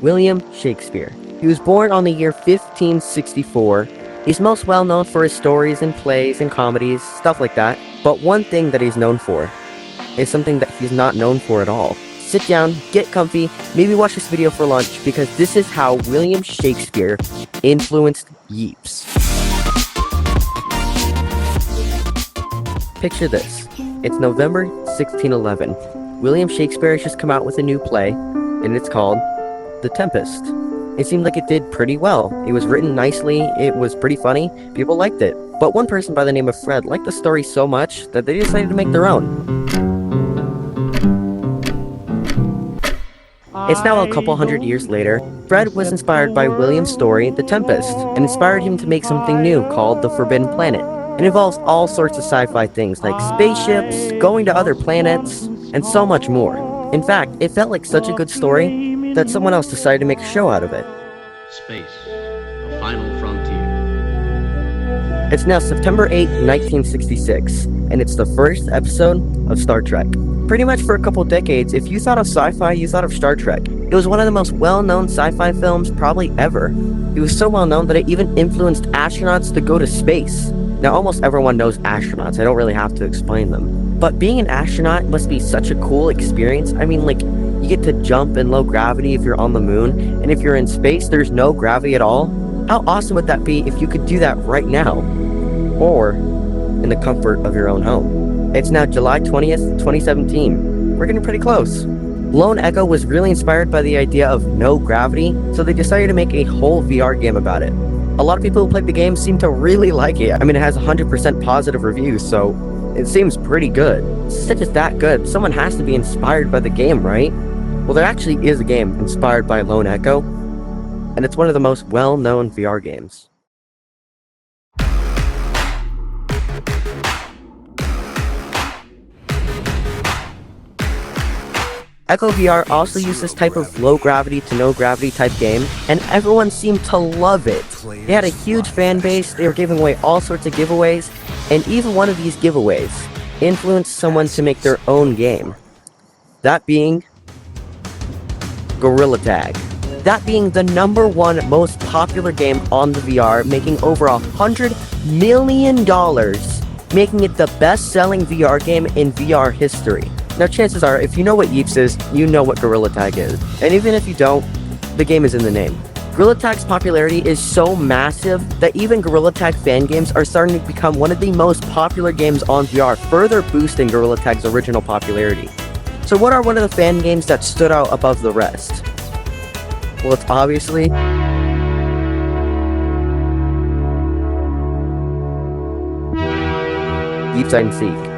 William Shakespeare. He was born on the year 1564. He's most well known for his stories and plays and comedies, stuff like that. But one thing that he's known for is something that he's not known for at all. Sit down, get comfy, maybe watch this video for lunch, because this is how William Shakespeare influenced Yeeps. Picture this. It's November 1611. William Shakespeare has just come out with a new play, and it's called The Tempest. It seemed like it did pretty well. It was written nicely, it was pretty funny, people liked it. But one person by the name of Fred liked the story so much that they decided to make their own. It's now a couple hundred years later. Fred was inspired by William's story, The Tempest, and inspired him to make something new called The Forbidden Planet. It involves all sorts of sci-fi things like spaceships, going to other planets, and so much more. In fact, it felt like such a good story that someone else decided to make a show out of it. Space, a final frontier. It's now September 8, 1966, and it's the first episode of Star Trek. Pretty much for a couple decades, if you thought of sci-fi, you thought of Star Trek. It was one of the most well-known sci-fi films probably ever. It was so well-known that it even influenced astronauts to go to space. Now, almost everyone knows astronauts. I don't really have to explain them. But being an astronaut must be such a cool experience. I mean, like, you get to jump in low gravity if you're on the moon, and if you're in space, there's no gravity at all. How awesome would that be if you could do that right now? Or in the comfort of your own home. It's now July 20th, 2017. We're getting pretty close. Lone Echo was really inspired by the idea of no gravity, so they decided to make a whole VR game about it. A lot of people who played the game seem to really like it. I mean, it has 100% positive reviews, so it seems pretty good. Since it's that good, someone has to be inspired by the game, right? Well, there actually is a game inspired by Lone Echo, and it's one of the most well-known VR games. Echo VR also used this type of low gravity to no gravity type game, and everyone seemed to love it. They had a huge fan base, they were giving away all sorts of giveaways, and even one of these giveaways influenced someone to make their own game. That being Gorilla Tag. That being the #1 most popular game on the VR, making over $100 million, making it the best-selling VR game in VR history. Now, chances are, if you know what Yeeps is, you know what Gorilla Tag is. And even if you don't, the game is in the name. Gorilla Tag's popularity is so massive that even Gorilla Tag fan games are starting to become one of the most popular games on VR, further boosting Gorilla Tag's original popularity. So what are one of the fan games that stood out above the rest? Well, it's obviously Yeeps Hide and Seek.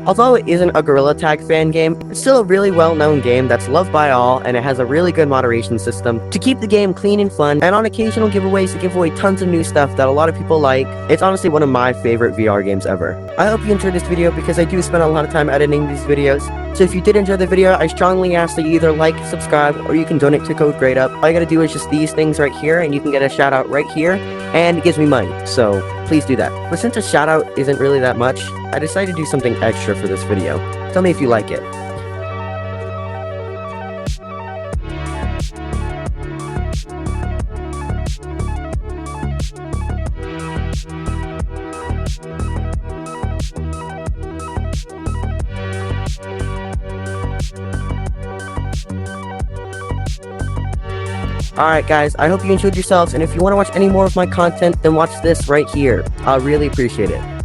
Although it isn't a Gorilla Tag fan game, it's still a really well-known game that's loved by all, and it has a really good moderation system to keep the game clean and fun, and on occasional giveaways to give away tons of new stuff that a lot of people like. It's honestly one of my favorite VR games ever. I hope you enjoyed this video because I do spend a lot of time editing these videos. So if you did enjoy the video, I strongly ask that you either like, subscribe, or you can donate to Code GreatUp. All you gotta do is just these things right here, and you can get a shout out right here, and it gives me money, so please do that. But since a shout out isn't really that much, I decided to do something extra for this video. Tell me if you like it. Alright guys, I hope you enjoyed yourselves, and if you want to watch any more of my content, then watch this right here. I'll really appreciate it.